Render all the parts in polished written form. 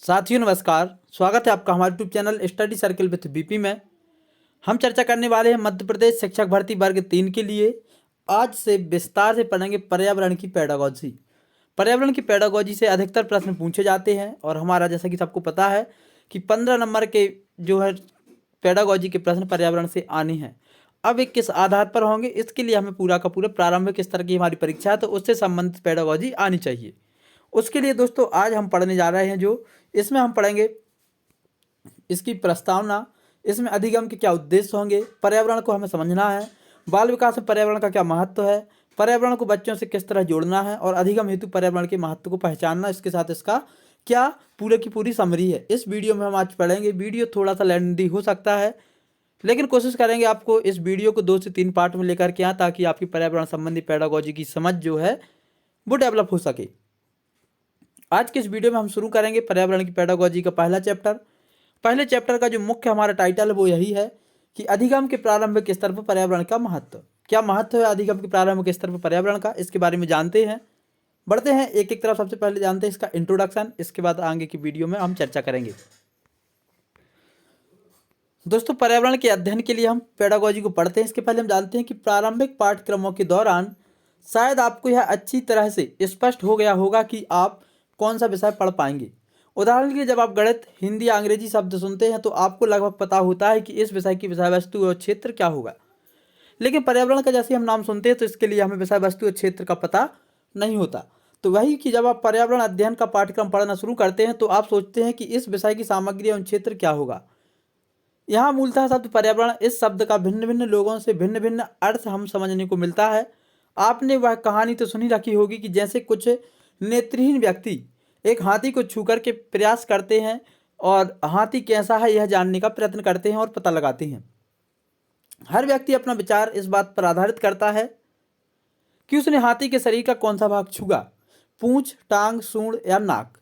साथियों नमस्कार। स्वागत है आपका हमारे YouTube channel study circle with BP में। हम चर्चा करने वाले हैं मध्य प्रदेश शिक्षक भर्ती वर्ग 3 के लिए। आज से विस्तार से पढ़ेंगे पर्यावरण की पेडागोजी। पर्यावरण की पेडागोजी से अधिकतर प्रश्न पूछे जाते हैं और हमारा जैसा कि सबको पता है कि 15 नंबर के जो है पेडागोजी के प्रश्न पर्यावरण से आने हैं। अब एक किस आधार पर होंगे, इसके लिए हमें पूरा का पूरा प्रारंभिक स्तर की हमारी परीक्षा है तो उससे संबंधित पेडागोजी आनी चाहिए। उसके लिए दोस्तों आज हम पढ़ने जा रहे हैं जो इसमें हम पढ़ेंगे इसकी प्रस्तावना, इसमें अधिगम के क्या उद्देश्य होंगे, पर्यावरण को हमें समझना है, बाल विकास में पर्यावरण का क्या महत्व है, पर्यावरण को बच्चों से किस तरह जोड़ना है और अधिगम हेतु पर्यावरण के महत्व को पहचानना, इसके साथ इसका क्या पूरे की पूरी समरी है। इस वीडियो में हम आज पढ़ेंगे। वीडियो थोड़ा सा लेंथी हो सकता है लेकिन कोशिश करेंगे आपको इस वीडियो को 2 से 3 पार्ट में लेकर के आए ताकि आपकी पर्यावरण संबंधी पेडागोजी की समझ जो है वो डेवलप हो सके। आज के इस वीडियो में हम शुरू करेंगे पर्यावरण की पेडागोजी का पहला चैप्टर। पहले चैप्टर का जो मुख्य हमारा टाइटल है वो यही है कि अधिगम के प्रारंभिक स्तर पर पर्यावरण का महत्व। क्या महत्व है अधिगम के प्रारंभिक स्तर पर पर्यावरण का, इसके बारे में जानते हैं। बढ़ते हैं एक एक तरफ। सबसे पहले जानते हैं इसका इंट्रोडक्शन, इसके बाद आगे की वीडियो में हम चर्चा करेंगे। दोस्तों पर्यावरण के अध्ययन के लिए हम पेडागोजी को पढ़ते हैं इसके पहले हम जानते हैं कि प्रारंभिक पाठ्यक्रमों के दौरान शायद आपको यह अच्छी तरह से स्पष्ट हो गया होगा कि आप कौन सा विषय पढ़ पाएंगे। उदाहरण के लिए जब आप गणित, हिंदी या अंग्रेजी शब्द सुनते हैं तो आपको लगभग पता होता है कि इस विषय की विषय वस्तु और क्षेत्र क्या होगा। लेकिन पर्यावरण का जैसे हम नाम सुनते हैं तो इसके लिए हमें विषय वस्तु और क्षेत्र का पता नहीं होता। तो वही कि जब आप पर्यावरण अध्ययन का पाठ्यक्रम पढ़ना शुरू करते हैं तो आप सोचते हैं कि इस विषय की सामग्री एवं क्षेत्र क्या होगा। यहाँ मूलतः शब्द पर्यावरण, इस शब्द का भिन्न भिन्न लोगों से भिन्न भिन्न अर्थ हम समझने को मिलता है। आपने वह कहानी तो सुनी रखी होगी कि जैसे कुछ नेत्रहीन व्यक्ति एक हाथी को छू कर के प्रयास करते हैं और हाथी कैसा है यह जानने का प्रयत्न करते हैं और पता लगाते हैं। हर व्यक्ति अपना विचार इस बात पर आधारित करता है कि उसने हाथी के शरीर का कौन सा भाग छुआ, पूंछ, टांग, सूंड या नाक।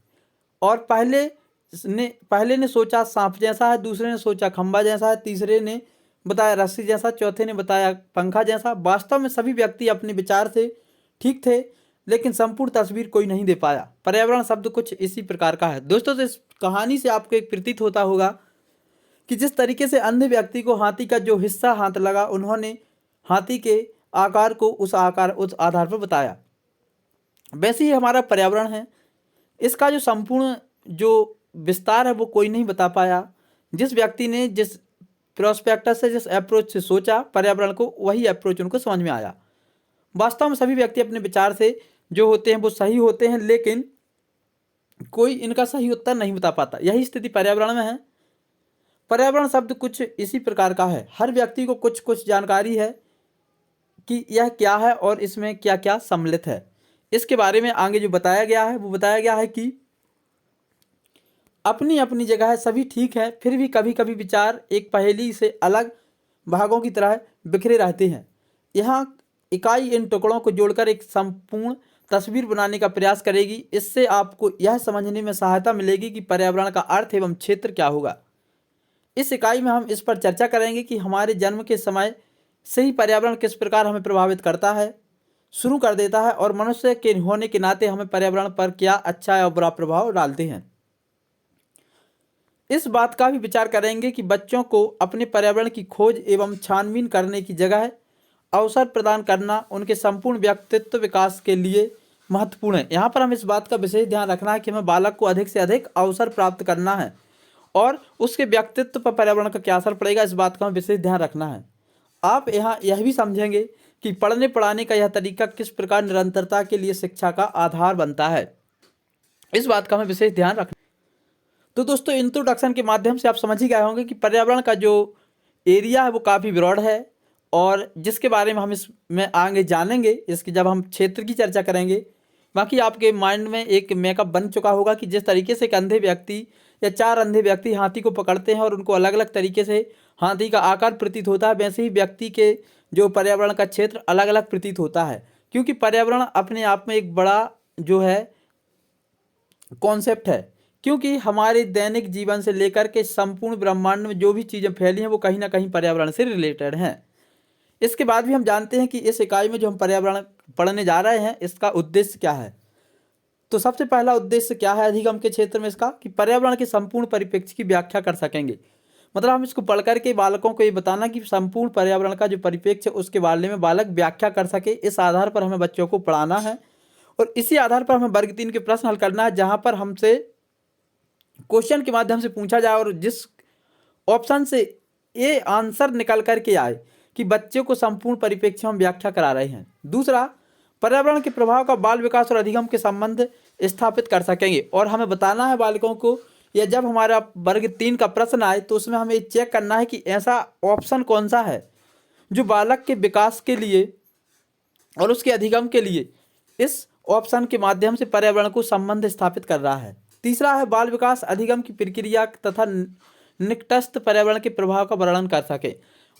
और पहले ने सोचा सांप जैसा है, दूसरे ने सोचा खंबा जैसा है, तीसरे ने बताया रस्सी जैसा, चौथे ने बताया पंखा जैसा। वास्तव में सभी व्यक्ति अपने विचार से ठीक थे लेकिन संपूर्ण तस्वीर कोई नहीं दे पाया। पर्यावरण शब्द कुछ इसी प्रकार का है। दोस्तों तो इस कहानी से आपको एक प्रतीत होता होगा कि जिस तरीके से अंधे व्यक्ति को हाथी का जो हिस्सा हाथ लगा उन्होंने हाथी के आकार को उस आधार पर बताया, वैसे ही हमारा पर्यावरण है। इसका जो संपूर्ण जो विस्तार है वो कोई नहीं बता पाया। जिस व्यक्ति ने जिस प्रोस्पेक्टस से, जिस अप्रोच से सोचा पर्यावरण को, वही अप्रोच उनको समझ में आया। वास्तव में सभी व्यक्ति अपने विचार से जो होते हैं वो सही होते हैं लेकिन कोई इनका सही उत्तर नहीं बता पाता। यही स्थिति पर्यावरण में है। पर्यावरण शब्द कुछ इसी प्रकार का है। हर व्यक्ति को कुछ कुछ जानकारी है कि यह क्या है और इसमें क्या क्या सम्मिलित है। इसके बारे में आगे जो बताया गया है वो बताया गया है कि अपनी अपनी जगह है, सभी ठीक है, फिर भी कभी कभी विचार एक पहेली से अलग भागों की तरह बिखरे रहते हैं। यहाँ इकाई इन टुकड़ों को जोड़कर एक संपूर्ण तस्वीर बनाने का प्रयास करेगी। इससे आपको यह समझने में सहायता मिलेगी कि पर्यावरण का अर्थ एवं क्षेत्र क्या होगा। इस इकाई में हम इस पर चर्चा करेंगे कि हमारे जन्म के समय से ही पर्यावरण किस प्रकार हमें प्रभावित करता है, शुरू कर देता है और मनुष्य के होने के नाते हमें पर्यावरण पर क्या अच्छा या बुरा प्रभाव डालते हैं। इस बात का भी विचार करेंगे कि बच्चों को अपने पर्यावरण की खोज एवं छानबीन करने की जगह अवसर प्रदान करना उनके संपूर्ण व्यक्तित्व विकास के लिए महत्वपूर्ण है। यहाँ पर हम इस बात का विशेष ध्यान रखना है कि हमें बालक को अधिक से अधिक अवसर प्राप्त करना है और उसके व्यक्तित्व पर पर्यावरण का क्या असर पड़ेगा इस बात का हमें विशेष ध्यान रखना है। आप यहाँ यह भी समझेंगे कि पढ़ने पढ़ाने का यह तरीका किस प्रकार निरंतरता के लिए शिक्षा का आधार बनता है। इस बात का हमें विशेष ध्यान रखना। तो दोस्तों इंट्रोडक्शन के माध्यम से आप समझ ही गए होंगे कि पर्यावरण का जो एरिया है वो काफ़ी ब्रॉड है और जिसके बारे में हम इसमें आगे जानेंगे इसकी जब हम क्षेत्र की चर्चा करेंगे। बाकी आपके माइंड में एक मेकअप बन चुका होगा कि जिस तरीके से एक अंधे व्यक्ति या 4 अंधे व्यक्ति हाथी को पकड़ते हैं और उनको अलग अलग तरीके से हाथी का आकार प्रतीत होता है, वैसे ही व्यक्ति के जो पर्यावरण का क्षेत्र अलग अलग प्रतीत होता है। क्योंकि पर्यावरण अपने आप में एक बड़ा जो है कॉन्सेप्ट है, क्योंकि हमारे दैनिक जीवन से लेकर के संपूर्ण ब्रह्मांड में जो भी चीज़ें फैली हैं वो कहीं ना कहीं पर्यावरण से रिलेटेड हैं। इसके बाद भी हम जानते हैं कि इस इकाई में जो हम पर्यावरण पढ़ने जा रहे हैं इसका उद्देश्य क्या है। तो सबसे पहला उद्देश्य क्या है अधिगम के क्षेत्र में इसका, कि पर्यावरण के संपूर्ण परिप्रेक्ष्य की व्याख्या कर सकेंगे। मतलब हम इसको पढ़ करके बालकों को ये बताना कि संपूर्ण पर्यावरण का जो परिप्रेक्ष्य उसके बारे में बालक व्याख्या कर सके, इस आधार पर हमें बच्चों को पढ़ाना है। और इसी आधार पर हमें वर्ग 3 के प्रश्न हल करना है, जहां पर हमसे क्वेश्चन के माध्यम से पूछा जाए और जिस ऑप्शन से ये आंसर निकल करके आए कि बच्चे को संपूर्ण परिप्रेक्ष्य हम व्याख्या करा रहे हैं। दूसरा, पर्यावरण के प्रभाव का बाल विकास और अधिगम के संबंध स्थापित कर सकेंगे। और हमें बताना है बालकों को, या जब हमारा वर्ग 3 का प्रश्न आए तो उसमें हमें चेक करना है कि ऐसा ऑप्शन कौन सा है जो बालक के विकास के लिए और उसके अधिगम के लिए इस ऑप्शन के माध्यम से पर्यावरण को संबंध स्थापित कर रहा है। तीसरा है बाल विकास अधिगम की प्रक्रिया तथा निकटस्थ पर्यावरण के प्रभाव का वर्णन कर सके।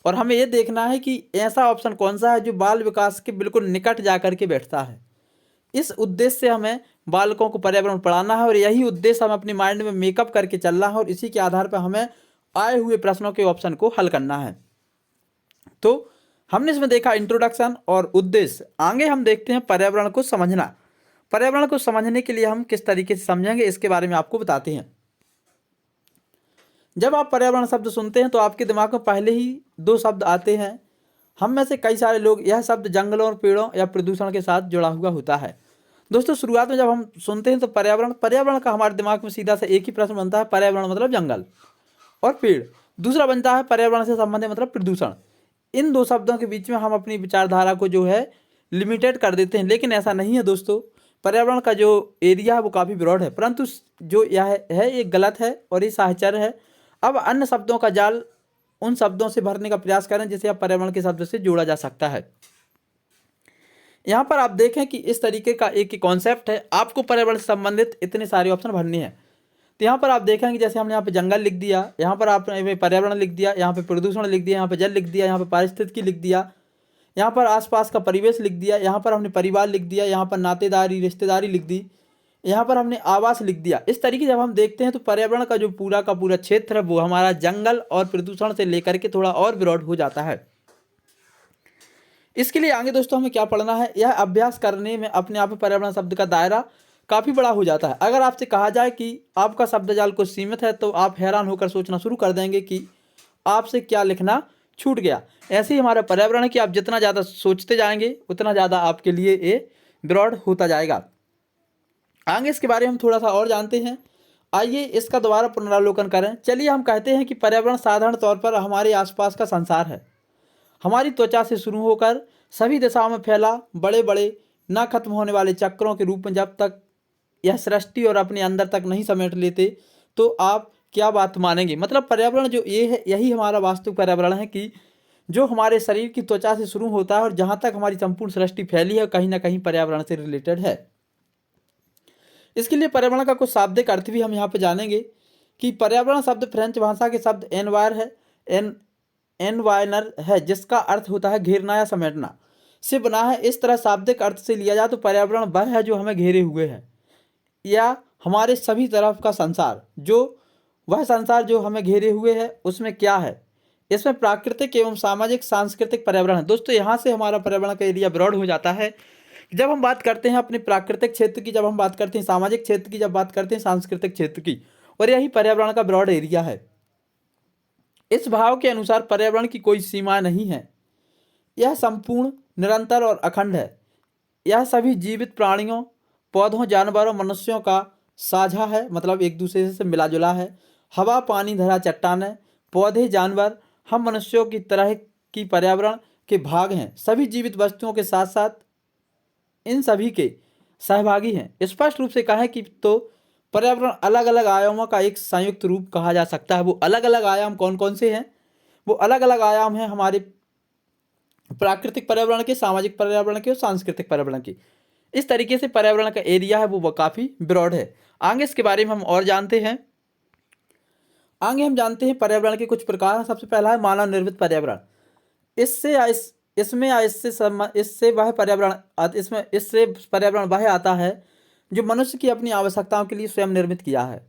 और हमें यह देखना है कि ऐसा ऑप्शन कौन सा है जो बाल विकास के बिल्कुल निकट जाकर के बैठता है। इस उद्देश्य से हमें बालकों को पर्यावरण पढ़ाना है और यही उद्देश्य हम अपने माइंड में मेकअप करके चलना है और इसी के आधार पर हमें आए हुए प्रश्नों के ऑप्शन को हल करना है। तो हमने इसमें देखा इंट्रोडक्शन और उद्देश्य। आगे हम देखते हैं पर्यावरण को समझना। पर्यावरण को समझने के लिए हम किस तरीके से समझेंगे इसके बारे में आपको बताते हैं। जब आप पर्यावरण शब्द सुनते हैं तो आपके दिमाग में पहले ही 2 शब्द आते हैं। हम में से कई सारे लोग यह शब्द जंगलों और पेड़ों या प्रदूषण के साथ जुड़ा हुआ होता है। दोस्तों, शुरुआत में जब हम सुनते हैं तो पर्यावरण का हमारे दिमाग में सीधा से एक ही प्रश्न बनता है, पर्यावरण मतलब जंगल और पेड़। दूसरा बनता है पर्यावरण से संबंधित मतलब प्रदूषण। इन 2 शब्दों के बीच में हम अपनी विचारधारा को जो है लिमिटेड कर देते हैं, लेकिन ऐसा नहीं है दोस्तों। पर्यावरण का जो एरिया है वो काफ़ी ब्रॉड है, परंतु जो यह है ये गलत है और ये साहचर्य है। अब अन्य शब्दों का जाल उन शब्दों से भरने का प्रयास करें जिसे आप पर्यावरण के शब्द से जोड़ा जा सकता है। यहाँ पर आप देखें कि इस तरीके का एक कॉन्सेप्ट है, आपको पर्यावरण से संबंधित इतने सारे ऑप्शन भरने हैं। तो यहाँ पर आप देखेंगे जैसे हमने यहाँ पे जंगल लिख दिया, यहाँ पर आपने पर्यावरण लिख दिया, यहाँ पे प्रदूषण लिख दिया, यहाँ पे जल लिख दिया, यहाँ पे पारिस्थितिकी लिख दिया, यहाँ पर आसपास का परिवेश लिख दिया, यहाँ पर हमने परिवार लिख दिया, यहाँ पर नातेदारी रिश्तेदारी लिख दी, यहाँ पर हमने आवास लिख दिया। इस तरीके जब हम देखते हैं तो पर्यावरण का जो पूरा का पूरा क्षेत्र है वो हमारा जंगल और प्रदूषण से लेकर के थोड़ा और ब्रॉड हो जाता है। इसके लिए आगे दोस्तों हमें क्या पढ़ना है, यह अभ्यास करने में अपने आप में पर्यावरण शब्द का दायरा काफ़ी बड़ा हो जाता है। अगर आपसे कहा जाए कि आपका शब्दजाल कुछ सीमित है तो आप हैरान होकर सोचना शुरू कर देंगे कि आपसे क्या लिखना छूट गया। ऐसे ही हमारा पर्यावरण है कि आप जितना ज़्यादा सोचते जाएंगे उतना ज़्यादा आपके लिए ये ब्रॉड होता जाएगा। आगे इसके बारे में हम थोड़ा सा और जानते हैं। आइए इसका दोबारा पुनरावलोकन करें। चलिए हम कहते हैं कि पर्यावरण साधारण तौर पर हमारे आसपास का संसार है। हमारी त्वचा से शुरू होकर सभी दिशाओं में फैला बड़े बड़े न खत्म होने वाले चक्रों के रूप में जब तक यह सृष्टि और अपने अंदर तक नहीं समेट लेते तो आप क्या बात मानेंगे। मतलब पर्यावरण जो ये है यही हमारा वास्तविक पर्यावरण है कि जो हमारे शरीर की त्वचा से शुरू होता है और जहाँ तक हमारी संपूर्ण सृष्टि फैली है कहीं ना कहीं पर्यावरण से रिलेटेड है। इसके लिए पर्यावरण का कुछ शाब्दिक अर्थ भी हम यहाँ पे जानेंगे कि पर्यावरण शब्द फ्रेंच भाषा के शब्द एनवायर है, एनवायनर है, जिसका अर्थ होता है घेरना या समेटना से बना है। इस तरह शाब्दिक अर्थ से लिया जाए तो पर्यावरण वह है जो हमें घेरे हुए है या हमारे सभी तरफ का संसार, जो वह संसार जो हमें घेरे हुए है उसमें क्या है, इसमें प्राकृतिक एवं सामाजिक सांस्कृतिक पर्यावरण है। दोस्तों यहाँ से हमारा पर्यावरण का एरिया ब्रॉड हो जाता है। जब हम बात करते हैं अपने प्राकृतिक क्षेत्र की, जब हम बात करते हैं सामाजिक क्षेत्र की, जब बात करते हैं सांस्कृतिक क्षेत्र की, और यही पर्यावरण का ब्रॉड एरिया है। इस भाव के अनुसार पर्यावरण की कोई सीमा नहीं है, यह संपूर्ण निरंतर और अखंड है। यह सभी जीवित प्राणियों, पौधों, जानवरों, मनुष्यों का साझा है, मतलब एक दूसरे से मिला जुला है। हवा, पानी, धरा, चट्टानें, पौधे, जानवर हम मनुष्यों की तरह की पर्यावरण के भाग हैं। सभी जीवित वस्तुओं के साथ साथ इन सभी के सहभागी हैं। स्पष्ट रूप से कहें कि तो पर्यावरण अलग अलग आयामों का एक संयुक्त रूप कहा जा सकता है। वो अलग अलग आयाम कौन कौन से हैं? वो अलग अलग आयाम हैं हमारे प्राकृतिक पर्यावरण के, सामाजिक पर्यावरण के और सांस्कृतिक पर्यावरण के। इस तरीके से पर्यावरण का एरिया है वो काफ़ी ब्रॉड है। आगे इसके बारे में हम और जानते हैं। आगे हम जानते हैं पर्यावरण के कुछ प्रकार। सबसे पहला है मानव निर्मित पर्यावरण। इससे पर्यावरण वह आता है जो मनुष्य की अपनी आवश्यकताओं के लिए स्वयं निर्मित किया है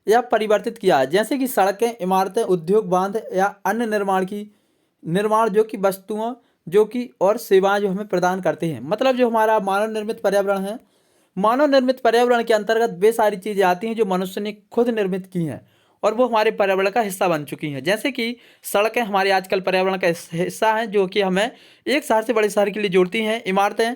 या परिवर्तित किया है, जैसे कि सड़कें, इमारतें, उद्योग, बांध या अन्य निर्माण जो कि वस्तुओं जो कि और सेवाएं जो हमें प्रदान करते हैं। मतलब जो हमारा मानव निर्मित पर्यावरण है मानव निर्मित पर्यावरण के अंतर्गत वे सारी चीजें आती हैं जो मनुष्य ने खुद निर्मित की हैं और वो हमारे पर्यावरण का हिस्सा बन चुकी हैं। जैसे कि सड़कें हमारे आजकल पर्यावरण का हिस्सा हैं, जो कि हमें एक शहर से बड़े शहर के लिए जोड़ती हैं। इमारतें,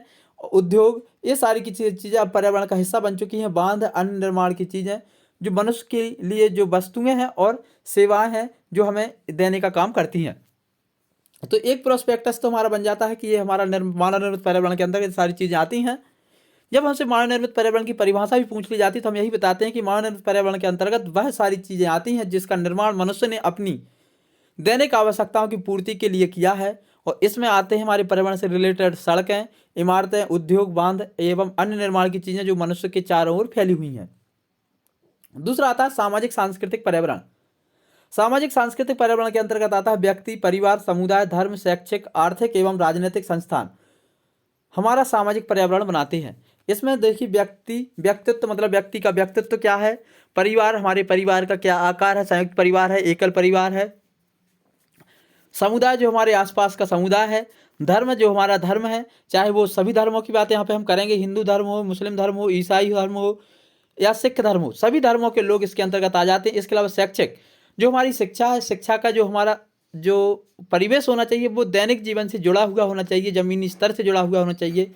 उद्योग, ये सारी की चीज़ें अब पर्यावरण का हिस्सा बन चुकी हैं। बांध, अन्य निर्माण की चीज़ें जो मनुष्य के लिए जो वस्तुएं हैं और सेवाएं हैं जो हमें देने का काम करती हैं। तो एक प्रोस्पेक्टस तो हमारा बन जाता है कि ये हमारा मानव निर्मित पर्यावरण के अंदर ये सारी चीज़ें आती हैं। जब हमसे मानव निर्मित पर्यावरण की परिभाषा भी पूछ ली जाती है तो हम यही बताते हैं कि मानव निर्मित पर्यावरण के अंतर्गत वह सारी चीज़ें आती हैं जिसका निर्माण मनुष्य ने अपनी दैनिक आवश्यकताओं की पूर्ति के लिए किया है। और इसमें आते हैं हमारे पर्यावरण से रिलेटेड सड़कें, इमारतें, उद्योग, बांध एवं अन्य निर्माण की चीज़ें जो मनुष्य के चारों ओर फैली हुई हैं। दूसरा आता है सामाजिक सांस्कृतिक पर्यावरण। सामाजिक सांस्कृतिक पर्यावरण के अंतर्गत आता है व्यक्ति, परिवार, समुदाय, धर्म, शैक्षिक, आर्थिक एवं राजनीतिक संस्थान हमारा सामाजिक पर्यावरण बनाते हैं। इसमें देखिए व्यक्तित्व मतलब व्यक्ति का व्यक्तित्व क्या है, परिवार, हमारे परिवार का क्या आकार है, संयुक्त परिवार है, एकल परिवार है, समुदाय जो हमारे आसपास का समुदाय है, धर्म जो हमारा धर्म है, चाहे वो सभी धर्मों की बात यहाँ पे हम करेंगे, हिंदू धर्म हो, मुस्लिम धर्म हो, ईसाई धर्म हो या सिख धर्म हो, सभी धर्मों के लोग इसके अंतर्गत आ जाते हैं। इसके अलावा शैक्षिक जो हमारी शिक्षा है, शिक्षा का जो हमारा जो परिवेश होना चाहिए वो दैनिक जीवन से जुड़ा हुआ होना चाहिए, जमीनी स्तर से जुड़ा हुआ होना चाहिए।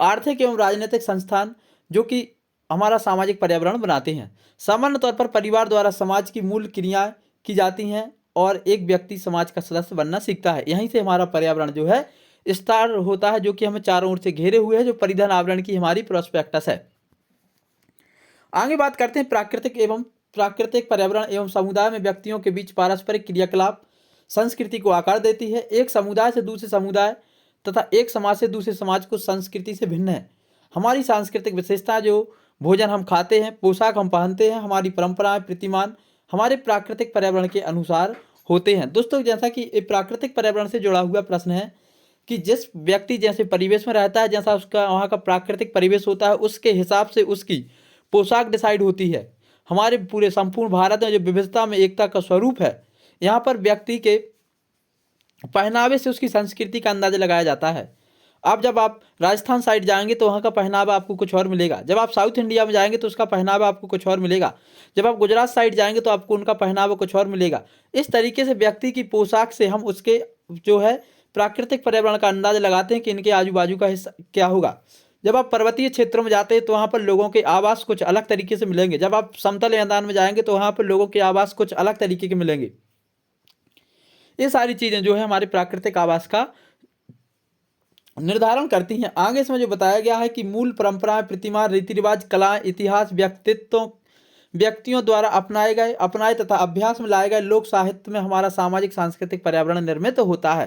आर्थिक एवं राजनीतिक संस्थान जो कि हमारा सामाजिक पर्यावरण बनाते हैं। सामान्य तौर पर परिवार द्वारा समाज की मूल क्रियाएं की जाती हैं और एक व्यक्ति समाज का सदस्य बनना सीखता है। यहीं से हमारा पर्यावरण जो है विस्तार होता है, जो कि हमें चारों ओर से घेरे हुए है, जो परिधान आवरण की हमारी प्रोस्पेक्टस है। आगे बात करते हैं प्राकृतिक पर्यावरण एवं समुदाय में व्यक्तियों के बीच पारस्परिक क्रियाकलाप संस्कृति को आकार देती है। एक समुदाय से दूसरे समुदाय तथा एक समाज से दूसरे समाज को संस्कृति से भिन्न है। हमारी सांस्कृतिक विशेषता जो भोजन हम खाते हैं, पोशाक हम पहनते हैं, हमारी परंपराएं, प्रतिमान हमारे प्राकृतिक पर्यावरण के अनुसार होते हैं। दोस्तों, जैसा कि ये प्राकृतिक पर्यावरण से जुड़ा हुआ प्रश्न है कि जिस व्यक्ति जैसे परिवेश में रहता है, जैसा उसका वहाँ का प्राकृतिक परिवेश होता है, उसके हिसाब से उसकी पोशाक डिसाइड होती है। हमारे पूरे संपूर्ण भारत में जो विविधता में एकता का स्वरूप है, यहाँ पर व्यक्ति के पहनावे से उसकी संस्कृति का अंदाजा लगाया जाता है। जब आप राजस्थान साइड जाएंगे तो वहाँ का पहनावा आपको कुछ और मिलेगा, जब आप साउथ इंडिया में जाएंगे तो उसका पहनावा आपको कुछ और मिलेगा, जब आप गुजरात साइड जाएंगे तो आपको उनका पहनावा कुछ और मिलेगा। इस तरीके से व्यक्ति की पोशाक से हम उसके जो है प्राकृतिक पर्यावरण का अंदाजा लगाते हैं कि इनके आजू बाजू का हिस्सा क्या होगा। जब आप पर्वतीय क्षेत्रों में जाते हैं तो वहाँ पर लोगों के आवास कुछ अलग तरीके से मिलेंगे, जब आप समतल मैदान में जाएंगे तो वहाँ पर लोगों के आवास कुछ अलग तरीके के मिलेंगे। ये सारी चीज़ें जो है हमारे प्राकृतिक आवास का निर्धारण करती हैं। आगे इसमें जो बताया गया है कि मूल परंपराएं, प्रतिमान, रीति रिवाज, कलाएं, इतिहास व्यक्तियों द्वारा अपनाए तथा अभ्यास में लाए गए लोक साहित्य में हमारा सामाजिक सांस्कृतिक पर्यावरण निर्मित होता है।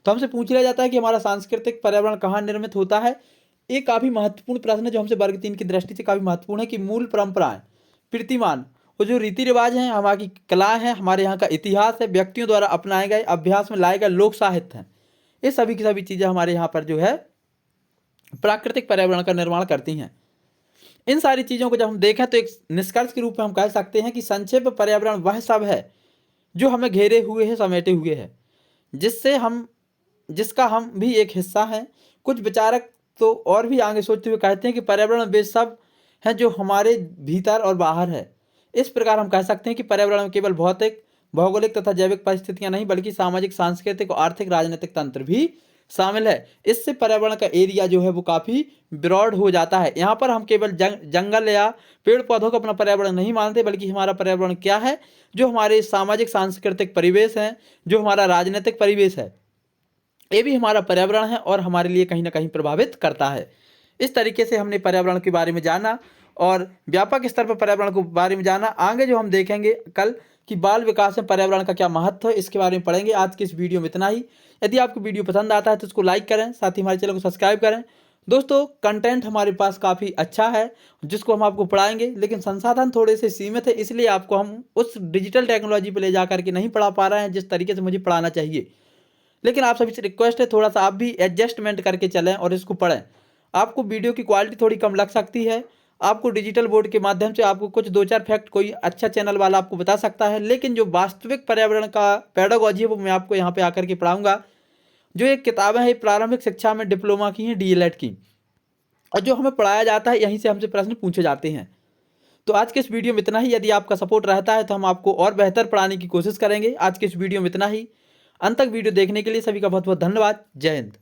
तो हमसे पूछ लिया जाता है कि हमारा सांस्कृतिक पर्यावरण कहाँ निर्मित होता है। एक काफ़ी महत्वपूर्ण प्रश्न है जो हमसे वर्ग 3 की दृष्टि से काफ़ी महत्वपूर्ण है कि मूल परंपराएं, प्रतिमान और जो रीति रिवाज हैं, हमारी कलाएं हैं, हमारे यहाँ का इतिहास है, व्यक्तियों द्वारा अपनाए गए अभ्यास में लाए गए लोक साहित्य हैं, ये सभी की सभी चीज़ें हमारे यहाँ पर जो है प्राकृतिक पर्यावरण का निर्माण करती हैं। इन सारी चीज़ों को जब हम देखें तो एक निष्कर्ष के रूप में हम कह सकते हैं कि संक्षेप पर्यावरण वह सब है जो हमें घेरे हुए है, समेटे हुए है, जिसका हम भी एक हिस्सा हैं। कुछ विचारक तो और भी आगे सोचते हुए कहते हैं कि पर्यावरण वे सब है जो हमारे भीतर और बाहर है। इस प्रकार हम कह सकते हैं कि पर्यावरण में केवल भौतिक, भौगोलिक तथा जैविक परिस्थितियां नहीं बल्कि सामाजिक, सांस्कृतिक और आर्थिक, राजनीतिक तंत्र भी शामिल है। इससे पर्यावरण का एरिया जो है वो काफ़ी ब्रॉड हो जाता है। यहाँ पर हम केवल जंगल या पेड़ पौधों को अपना पर्यावरण नहीं मानते, बल्कि हमारा पर्यावरण क्या है, जो हमारे सामाजिक सांस्कृतिक परिवेश हैं, जो हमारा राजनीतिक परिवेश है, ये भी हमारा पर्यावरण है और हमारे लिए कहीं ना कहीं प्रभावित करता है। इस तरीके से हमने पर्यावरण के बारे में जाना और व्यापक स्तर पर पर्यावरण के बारे में जाना। आगे जो हम देखेंगे कल कि बाल विकास में पर्यावरण का क्या महत्व है, इसके बारे में पढ़ेंगे। आज की इस वीडियो में इतना ही। यदि आपको वीडियो पसंद आता है तो उसको लाइक करें, साथ ही हमारे चैनल को सब्सक्राइब करें। दोस्तों, कंटेंट हमारे पास काफ़ी अच्छा है जिसको हम आपको पढ़ाएंगे, लेकिन संसाधन थोड़े से सीमित है, इसलिए आपको हम उस डिजिटल टेक्नोलॉजी पर ले जा करके नहीं पढ़ा पा रहे हैं जिस तरीके से मुझे पढ़ाना चाहिए। लेकिन आप सभी से रिक्वेस्ट है, थोड़ा सा आप भी एडजस्टमेंट करके चलें और इसको पढ़ें। आपको वीडियो की क्वालिटी थोड़ी कम लग सकती है, आपको डिजिटल बोर्ड के माध्यम से आपको कुछ 2-4 फैक्ट कोई अच्छा चैनल वाला आपको बता सकता है, लेकिन जो वास्तविक पर्यावरण का पेडागॉजी है वो मैं आपको यहाँ पे आकर के पढ़ाऊंगा। जो एक किताबें हैं प्रारंभिक शिक्षा में डिप्लोमा की हैं, DLED की, और जो हमें पढ़ाया जाता है यहीं से हमसे प्रश्न पूछे जाते हैं। तो आज के इस वीडियो में इतना ही। यदि आपका सपोर्ट रहता है तो हम आपको और बेहतर पढ़ाने की कोशिश करेंगे। आज के इस वीडियो में इतना ही। अंत तक वीडियो देखने के लिए सभी का बहुत बहुत धन्यवाद। जय हिंद।